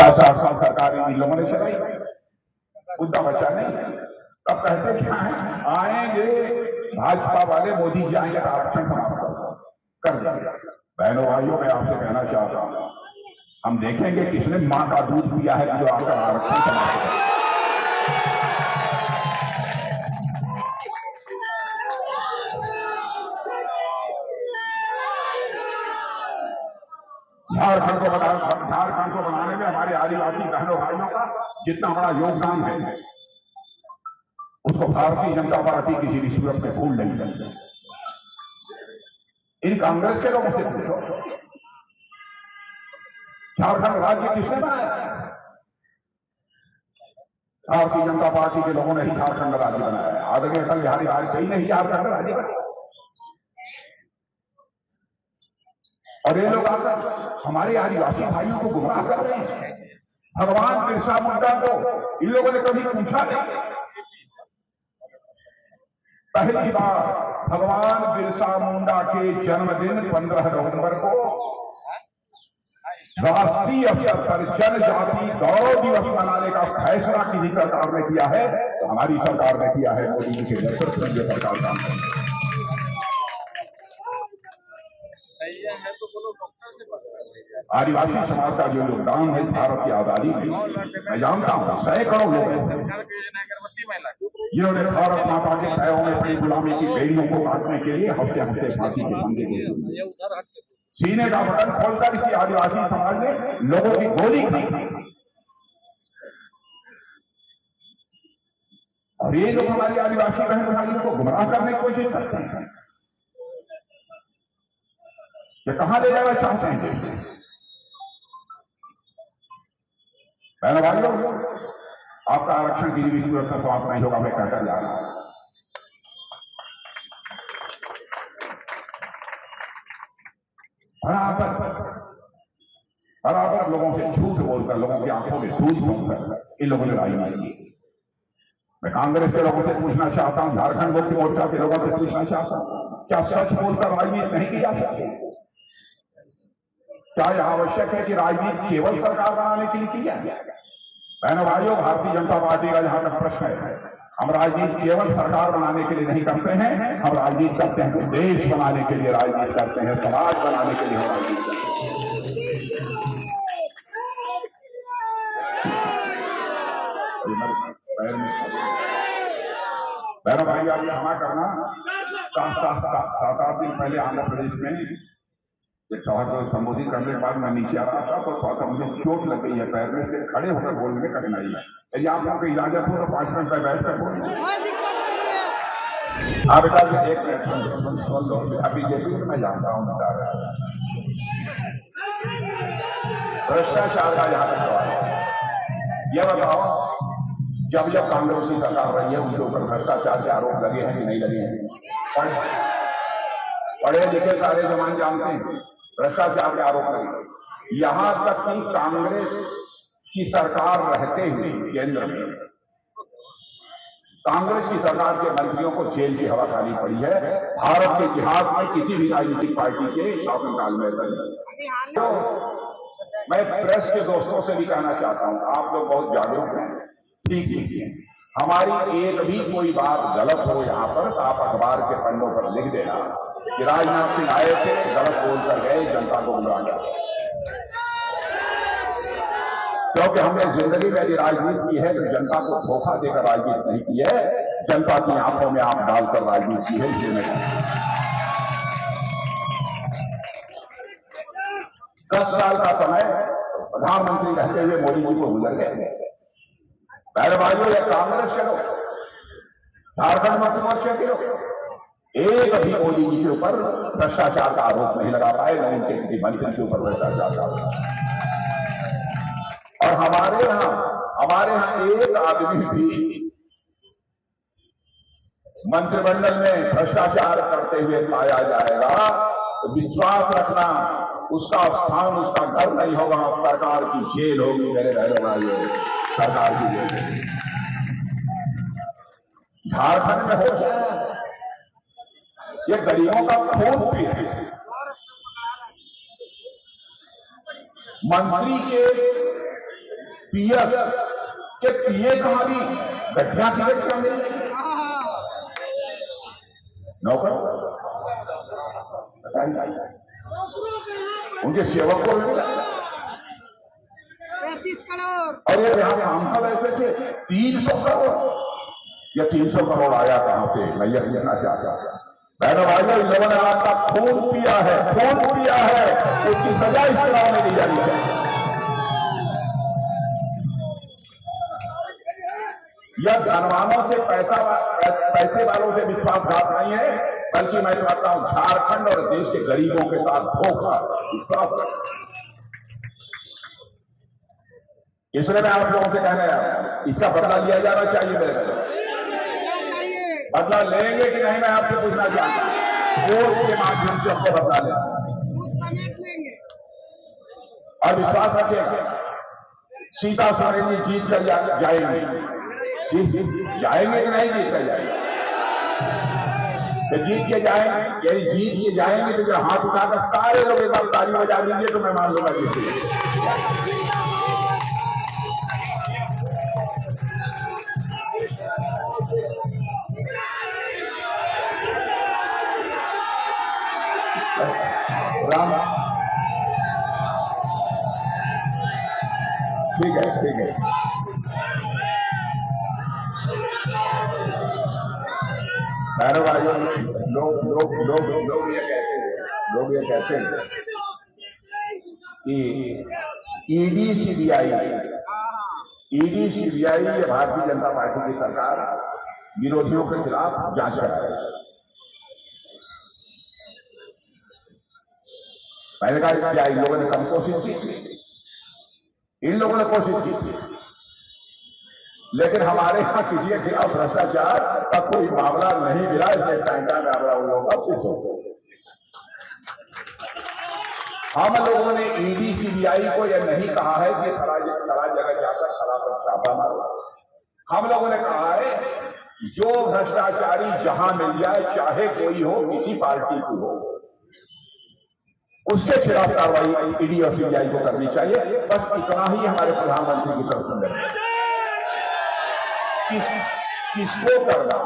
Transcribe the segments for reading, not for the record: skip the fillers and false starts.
7-7 साल सरकार इन लोगों ने चलाई, मुद्दा बचा नहीं। तब कहते क्या है, आएंगे भाजपा वाले, मोदी जी आएंगे तो आरक्षण समाप्त कर देंगे। बहनों भाइयों, मैं आपसे कहना चाहता हूं, हम देखेंगे किसने मां का दूध पिया है जो आकर आरक्षण समाप्त कर। झारखंड को बनाने में हमारे आदिवासी बहनों भाइयों का जितना बड़ा योगदान है, उसको भारतीय जनता पार्टी किसी भी सूरत में भूल नहीं सकती। इन कांग्रेस के लोगों से पूछो, झारखंड राज्य किसने बनाया? भारतीय जनता पार्टी के लोगों ने ही झारखंड राज्य बनाया है। आदरणीय अटल बिहारी वाजपेयी ने ही झारखंड राज्य बनाया। और ये लोग आकर हमारे आदिवासी भाइयों को गुमराह कर रहे हैं। भगवान बिरसा मुंडा को इन लोगों ने कभी पूछा नहीं। पहली बार भगवान बिरसा मुंडा के जन्मदिन 15 नवंबर को राष्ट्रीय स्तर पर जनजाति गौरव दिवस मनाने का फैसला किसी सरकार ने किया है तो हमारी सरकार ने किया है। मोदी जी के नेतृत्व में सरकार का है तो बोलो, डॉक्टर से बात कर रही है। आदिवासी समाज का जो योगदान है भारत की आजादी में, मैं जानता हूं सैकड़ों लोग जिन्होंने भारत माता के पैरों में पड़ी गुलामी की बेड़ियों को काटने के लिए हफ्ते हफ्ते फांसी के फंदे को सीने का बटन खोलकर इसी आदिवासी समाज ने लोगों की गोली की। और ये लोग हमारी आदिवासी बहन भाइयों को गुमराह करने की कोशिश करते हैं। ये कहां ले जाना चाहते हैं? बहनों भाइयों, आपका आरक्षण किसी भी सूरत में समाप्त नहीं होगा, मैं कहकर जा रहा हूं। बराबर लोगों से झूठ बोलकर, लोगों की आंखों में दूध बोलकर इन लोगों ने राजनीति की। मैं कांग्रेस के लोगों से पूछना चाहता हूं, झारखंड मुक्ति मोर्चा के लोगों से पूछना चाहता हूं, क्या सच बोलकर राजनीति नहीं की जा सकती? क्या यह आवश्यक है कि राजनीति केवल सरकार बनाने के लिए की जाए? बहनों भाइयों, भारतीय जनता पार्टी का जहां तक प्रश्न है, हम राजनीति केवल सरकार बनाने के लिए नहीं करते हैं। हम राजनीति करते हैं तो देश बनाने के लिए राजनीति करते हैं, समाज बनाने के लिए हम राजनीति करते हैं। बहनों भाई, आप क्षमा करना, 7-8 दिन पहले आंध्र प्रदेश में एक सभा को संबोधित करने के बाद मैं नीचे आ रहा था तो थोड़ा सा मुझे चोट लग गई है पैर में, से खड़े होकर बोलने में कठिनाई है। यदि आप लोगों को इजाजत हो तो 5 मिनट में बैठ कर बोलें। आप बेटा 1 मिनट सुन लो। बीजेपी में मैं जानता हूँ बता रहा हूँ भ्रष्टाचार का जहां तक सवाल है, यह बताओ जब जब कांग्रेस की सरकार रही है उनके ऊपर भ्रष्टाचार के आरोप लगे हैं कि नहीं लगे हैं? पढ़े लिखे सारे जवान जानते हैं भ्रष्टाचार के आरोप लगे। यहां तक कि कांग्रेस की सरकार रहते हुए केंद्र में कांग्रेस की सरकार के मंत्रियों को जेल की हवा खानी पड़ी है। भारत के इतिहास में किसी भी राजनीतिक पार्टी के शासनकाल में ऐसा नहीं। तो मैं प्रेस के दोस्तों से भी कहना चाहता हूं, आप लोग बहुत जागरूक हैं, ठीक है, हमारी एक भी कोई बात गलत हो यहां पर तो आप अखबार के पन्नों पर लिख देना कि राजनाथ सिंह आए थे, गलत बोलकर गए, जनता को गुमराह किया। क्योंकि हमने जिंदगी में यदि राजनीति की है तो जनता को धोखा देकर राजनीति नहीं की है, जनता की आंखों में आंख डालकर राजनीति की है। इसलिए 10 साल का समय प्रधानमंत्री रहते हुए मोदी जी को गुजर गए। पहले भाइयों, ये कांग्रेस के लोग, झारखंड मुक्ति मोर्चा के लोग एक भी मोदी जी के ऊपर भ्रष्टाचार का आरोप नहीं लगा पाए, न उनके किसी मंत्री के ऊपर भ्रष्टाचार का आरोप। और हमारे यहां एक आदमी भी मंत्रिमंडल में भ्रष्टाचार करते हुए पाया जाएगा तो विश्वास रखना, उसका स्थान, उसका घर नहीं होगा, सरकार की जेल होगी। मेरे बहनों भाइयों, सरकार की जेल। झारखंड में हो गया, ये गरीबों का खून भी है। मंत्री के पीएस के पीए कहां भी गठिया की गठिया मिल जाएगी नौकर बताइए उनके सेवक को भी मिला 35 करोड़ और ये यहाँ सांसद ऐसे थे 300 करोड़ या 300 करोड़ आया कहां से मैं यह कहना चाहता हूं बहनों भाइयों इन लोगों ने आपका खून पिया है उसकी सजा इस चुनाव में दी जानी चाहिए। यह धनवानों से पैसे वालों से विश्वासघात नहीं है बल्कि मैं चाहता हूं झारखंड और देश के गरीबों के साथ धोखा विश्वास इसलिए मैं आप लोगों से कहना है इसका बदला लिया जाना चाहिए मेरे बदला लेंगे कि नहीं मैं आपसे पूछना चाहता हूं वोट के माध्यम से हमको बदला लेंगे और विश्वास रखिएगा सीता सोरेन जी जीत कर जाएंगे कि नहीं जीत कर जाएंगे तो जीत के जाएंगे यदि जीत के जाएंगे तो जब हाथ उठाकर सारे लोग एक बार ताली बजा दीजिए तो मैं मान लूंगा जीत राम ठीक है बहनों भाइयों लोग ये कहते हैं कि ईडी सीबीआई ये भारतीय जनता पार्टी की सरकार विरोधियों के खिलाफ जांच कराएगी। मैंने कहा क्या इन लोगों ने कम कोशिश की इन लोगों ने कोशिश की लेकिन हमारे यहां किसी के खिलाफ भ्रष्टाचार का कोई मामला नहीं मिला इसलिए टाइटा मामला उन लोगों का शीर्ष हो हम लोगों ने ईडी सीबीआई को यह नहीं कहा है कि खरा जगह जाकर खरा पर छापा मारो हम लोगों ने कहा है जो भ्रष्टाचारी जहां मिल जाए चाहे कोई हो किसी पार्टी की हो उसके खिलाफ कार्रवाई ईडी और सीबीआई को करनी चाहिए। बस इतना ही हमारे प्रधानमंत्री की तरफ से किसको करना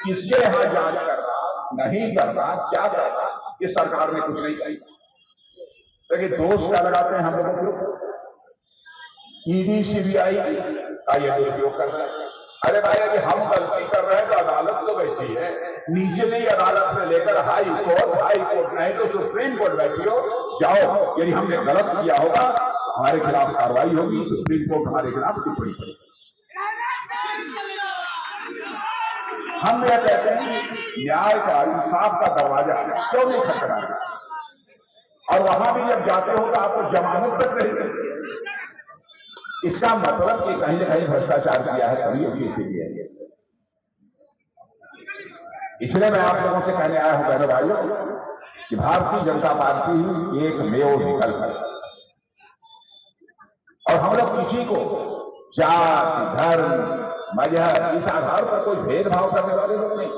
किसके यहां जांच करना नहीं करना क्या करना ये सरकार में कुछ नहीं चाहिए लेकिन दोष क्या लगाते हैं हम लोगों को ईडी सीबीआई का ये दुरुपयोग कर रहे हैं। अरे भाई यदि हम गलती कर रहे हैं तो अदालत तो बैठी है नीचे नहीं अदालत से लेकर हाई कोर्ट नहीं तो सुप्रीम कोर्ट बैठी हो जाओ यदि हमने गलत किया होगा तो हमारे खिलाफ कार्रवाई होगी सुप्रीम कोर्ट हमारे खिलाफ टिप्पणी करेगी। हम यह कहते हैं न्याय का इंसाफ का दरवाजा क्यों नहीं खटखटाना और वहां भी जब जाते हो तो आपको जमानत तक नहीं देते इसका मतलब कि कहीं न कहीं भ्रष्टाचार किया है तभी उसी से किया है। इसलिए मैं आप लोगों से कहने आया हूं बहनों भाइयों कि भारतीय जनता पार्टी ही एक मेव विकल्प है और हम लोग किसी को जाति धर्म मजहब इस आधार पर कोई भेदभाव करने वाले लोग नहीं।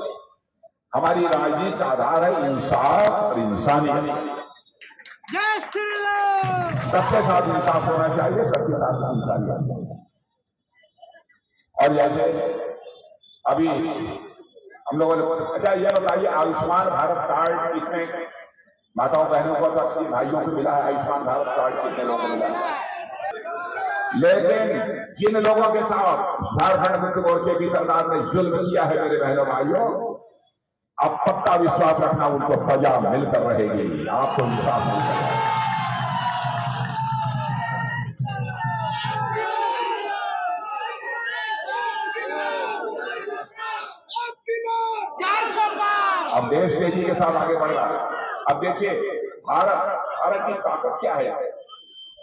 हमारी राजनीति का आधार है इंसाफ और इंसानियत। जय श्री राम। सबके साथ इंसाफ होना चाहिए सबके साथ इंसानियत। और जैसे अभी हम लोगों ने अच्छा यह बताइए आयुष्मान भारत कार्ड कितने माताओं बहनों को अपने भाइयों को मिला है आयुष्मान भारत कार्ड कितने लोगों को मिला है लेकिन जिन लोगों के साथ झारखंड मुक्ति मोर्चे की सरकार ने जुल्म किया है मेरे बहनों भाइयों अब पक्का विश्वास रखना उनको सजा मिलकर रहेगी आपको विश्वास मिलकर रहेगा। अब देश तेजी के साथ आगे बढ़ रहा है। अब देखिए भारत की ताकत क्या है।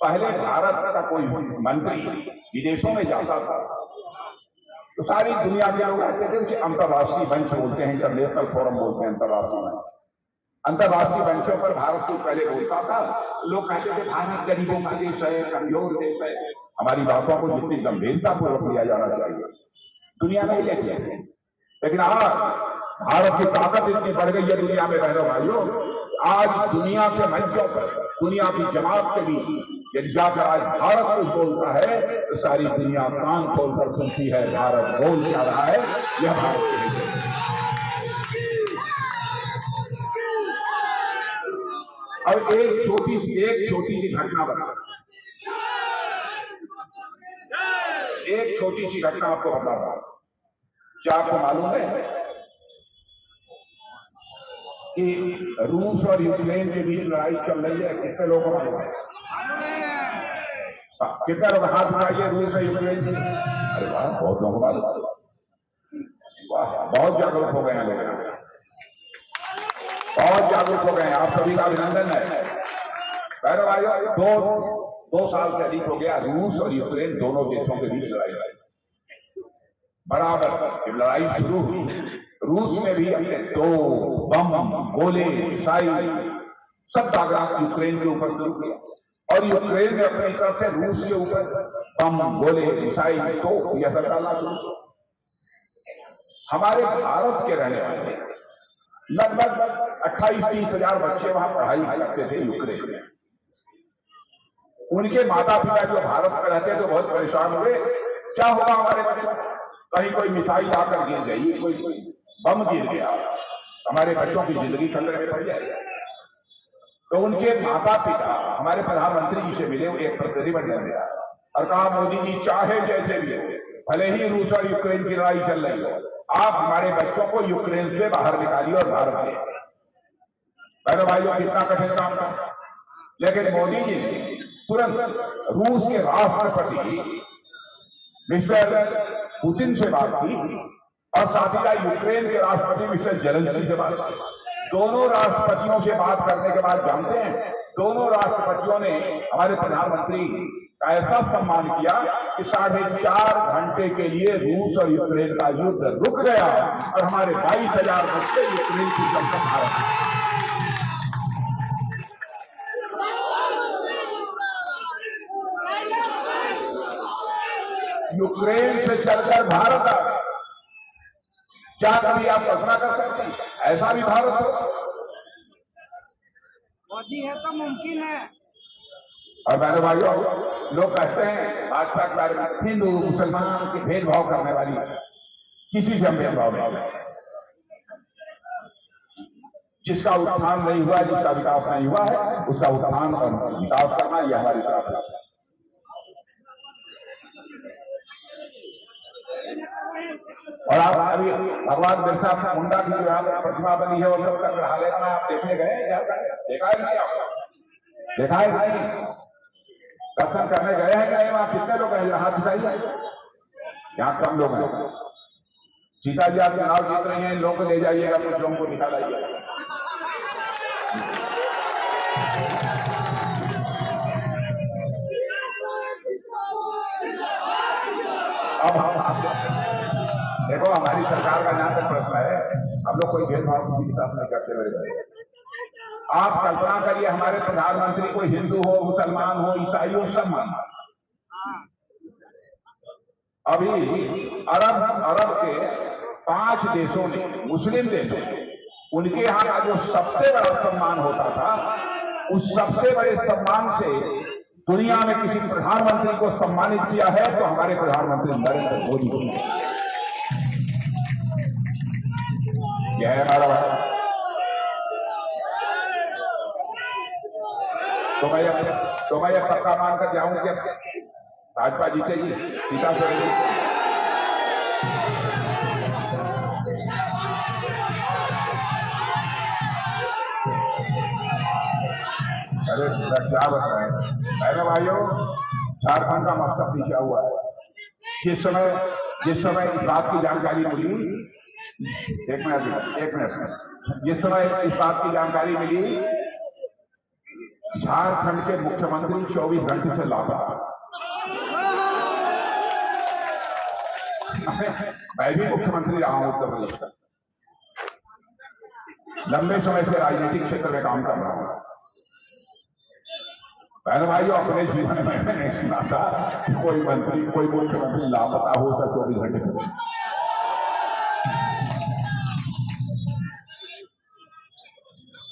पहले भारत का कोई मंत्री विदेशों में जाता था तो सारी दुनिया के लोग कहते थे कि अंतर्राष्ट्रीय मंच बोलते हैं इंटरनेशनल फोरम बोलते हैं अंतर्राष्ट्रीय मंचों पर भारत को पहले बोलता था लोग कहते थे भारत गरीबों का देश है कमजोर देश है। हमारी बातों को जितनी गंभीरतापूर्वक लिया जाना चाहिए दुनिया में लेते हैं लेकिन आज भारत की ताकत इतनी बढ़ गई है दुनिया में बहनों भाइयों आज दुनिया के मंचों पर दुनिया की जमात से भी यदि जाकर आज भारत कुछ बोलता है तो सारी दुनिया कान खोलकर सुनती है भारत बोल क्या रहा है। यह भारत के लिए अब एक छोटी सी घटना बता, एक छोटी सी घटना आपको बता रहा हूं। क्या आपको मालूम है कि रूस और यूक्रेन के बीच लड़ाई चल रही है? कितने लोगों को मालूम है? कितने लोग हाथ उठाइए रूस और यूक्रेन की। अरे वाह, बहुत लोगों को मालूम। वाह, बहुत जागरूक हो गए हैं लोग, बहुत जागरूक हो गए हैं। आप सभी का अभिनंदन है। पहले भाइयों, दो साल से अधिक हो गया रूस और यूक्रेन दोनों देशों के बीच लड़ाई बराबर। जब लड़ाई शुरू हुई, रूस ने भी अपने 2 बम, गोले, मिसाइल सब दागा यूक्रेन के ऊपर शुरू किया, और यूक्रेन ने अपनी तरफ से रूस के ऊपर बम, गोले, मिसाइल तो यह सब डालना शुरू किया। हमारे भारत के रहने वाले लगभग 28-30 हजार बच्चे वहां पढ़ाई करते थे यूक्रेन में। उनके माता पिता जो भारत में रहते तो बहुत परेशान हुए, क्या होगा हमारे बच्चों, कहीं कोई मिसाइल आकर गिर गई, कोई बम गिर गया, हमारे बच्चों की जिंदगी खतरे में पड़ जाएगी। तो उनके माता पिता हमारे प्रधानमंत्री जी से मिले, एक प्रतिनिधिमंडल मिला और कहा, मोदी जी चाहे जैसे भी हो, भले ही रूस और यूक्रेन की लड़ाई चल रही हो, आप हमारे बच्चों को यूक्रेन से बाहर निकालिए और भारत ले। मेरे भाइयों, कितना कठिन काम था, लेकिन मोदी जी ने तुरंत रूस के राष्ट्रपति मिस्टर पुतिन से बात की और साथ ही यूक्रेन के राष्ट्रपति मिस्टर जेलेंस्की से बात की। दोनों राष्ट्रपतियों से बात करने के बाद जानते हैं, दोनों राष्ट्रपतियों ने हमारे प्रधानमंत्री का ऐसा सम्मान किया कि 4.5 घंटे के लिए रूस और यूक्रेन का युद्ध रुक गया और हमारे 22,000 बच्चे यूक्रेन की जनता भारत। यूक्रेन से चलकर भारत आ गए। क्या कभी आप कल्पना कर सकते हैं ऐसा भी भारत हो? मोदी है तो मुमकिन है। और मेरे भाइयों, लोग कहते हैं भाजपा के बारे में, हिंदू मुसलमान के भेदभाव करने वाली, किसी से हम भेदभाव नहीं। जिसका उत्थान नहीं हुआ, जिसका विकास नहीं हुआ है, उसका उत्थान और विकास करना यह हमारी प्रार्थना है। और आप अभी भगवान बिरसा मुंडा की जो प्रतिमा बनी है, वो सब संग्रहालय में आप देखने गए? देखा है नहीं? आपको देखा है नहीं? दर्शन करने गए हैं कि नहीं? वहां कितने लोग हैं? हाथ उठाइए। यहाँ कम लोग हैं। सीता जी आप चुनाव जीत रही हैं, इन लोगों को ले जाइएगा, कुछ लोगों को निकाल आइएगा। अब देखो, हमारी सरकार का जहां तक प्रश्न है, हम लोग कोई भेदभाव किसी के साथ नहीं करते मेरे भाई। आप कल्पना करिए, हमारे प्रधानमंत्री कोई हिंदू हो, मुसलमान हो, ईसाई हो, सब मानता। अभी अरब के 5 देशों ने, मुस्लिम देशों ने, उनके यहां का जो सबसे बड़ा सम्मान होता था, उस सबसे बड़े सम्मान से दुनिया में किसी प्रधानमंत्री को सम्मानित किया है तो हमारे प्रधानमंत्री नरेंद्र मोदी को। यह है हमारा भारत। तो मैं यह पक्का मानकर जाऊं कि भाजपा जीतेगी, सीता चढ़ेगी। अरे क्या बताएं मेरे भाइयों, झारखंड का मस्तक पीछा हुआ है। जिस समय इस बात की जानकारी मिली, एक मिनट, जिस समय इस बात की जानकारी मिली, झारखंड के मुख्यमंत्री 24 घंटे से लापता। मैं भी मुख्यमंत्री रहा हूं उत्तर प्रदेश का, लंबे समय से राजनीतिक क्षेत्र में काम कर रहा हूं। पहले भाइयों, अपने जीवन में मैंने नहीं सुना था कि कोई मुख्यमंत्री लापता हो था 24 घंटे में।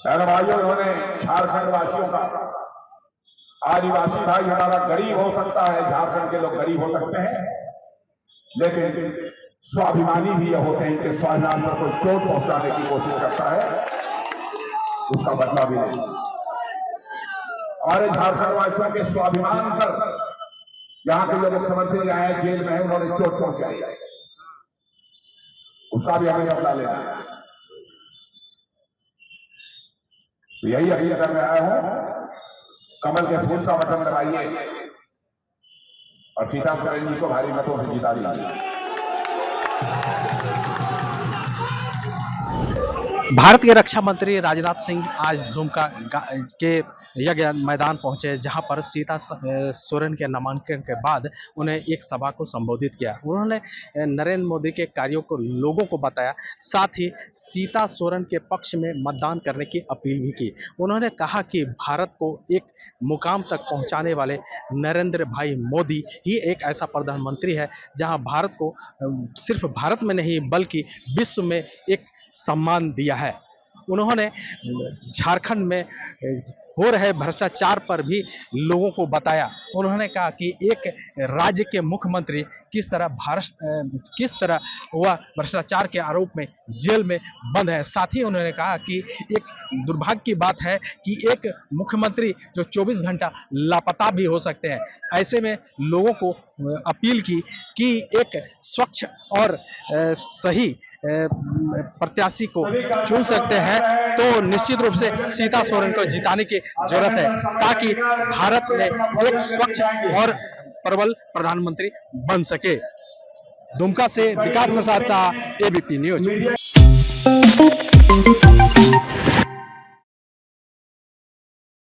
पहले भाइयों, उन्होंने झारखंड वासियों का आदिवासी भाई हमारा गरीब हो सकता है, झारखंड के लोग गरीब हो सकते हैं, लेकिन स्वाभिमानी भी ये होते हैं कि स्वाभिमान पर कोई चोट पहुंचाने की कोशिश करता है, उसका बदला भी नहीं। हमारे झारखंड वासियों के स्वाभिमान पर यहां के लोग मुख्यमंत्री आए जेल में, उन्होंने चोट पहुंचाई, उसका भी हमें बदला लेना है। तो यही अपील करने आया हूं, कमल के फूल का बटन दबाइए और सीता सोरेन जी को भारी मतों से जिता दीजिए। भारत के रक्षा मंत्री राजनाथ सिंह आज दुमका के यज्ञ मैदान पहुंचे, जहां पर सीता सोरेन के नामांकन के बाद उन्हें एक सभा को संबोधित किया। उन्होंने नरेंद्र मोदी के कार्यों को लोगों को बताया, साथ ही सीता सोरेन के पक्ष में मतदान करने की अपील भी की। उन्होंने कहा कि भारत को एक मुकाम तक पहुंचाने वाले नरेंद्र भाई मोदी ही एक ऐसा प्रधानमंत्री है जहां भारत को सिर्फ भारत में नहीं बल्कि विश्व में एक सम्मान दिया है। उन्होंने झारखंड में हो रहे भ्रष्टाचार पर भी लोगों को बताया। उन्होंने कहा कि एक राज्य के मुख्यमंत्री किस तरह वह भ्रष्टाचार के आरोप में जेल में बंद है। साथ ही उन्होंने कहा कि एक दुर्भाग्य की बात है कि एक मुख्यमंत्री जो 24 घंटा लापता भी हो सकते हैं। ऐसे में लोगों को अपील की कि एक स्वच्छ और सही प्रत्याशी को चुन सकते हैं तो निश्चित रूप से सीता सोरेन को जिताने की जरूरत है, ताकि भारत में एक स्वच्छ और प्रबल प्रधानमंत्री बन सके। दुमका से विकास प्रसाद शाह, एबीपी न्यूज।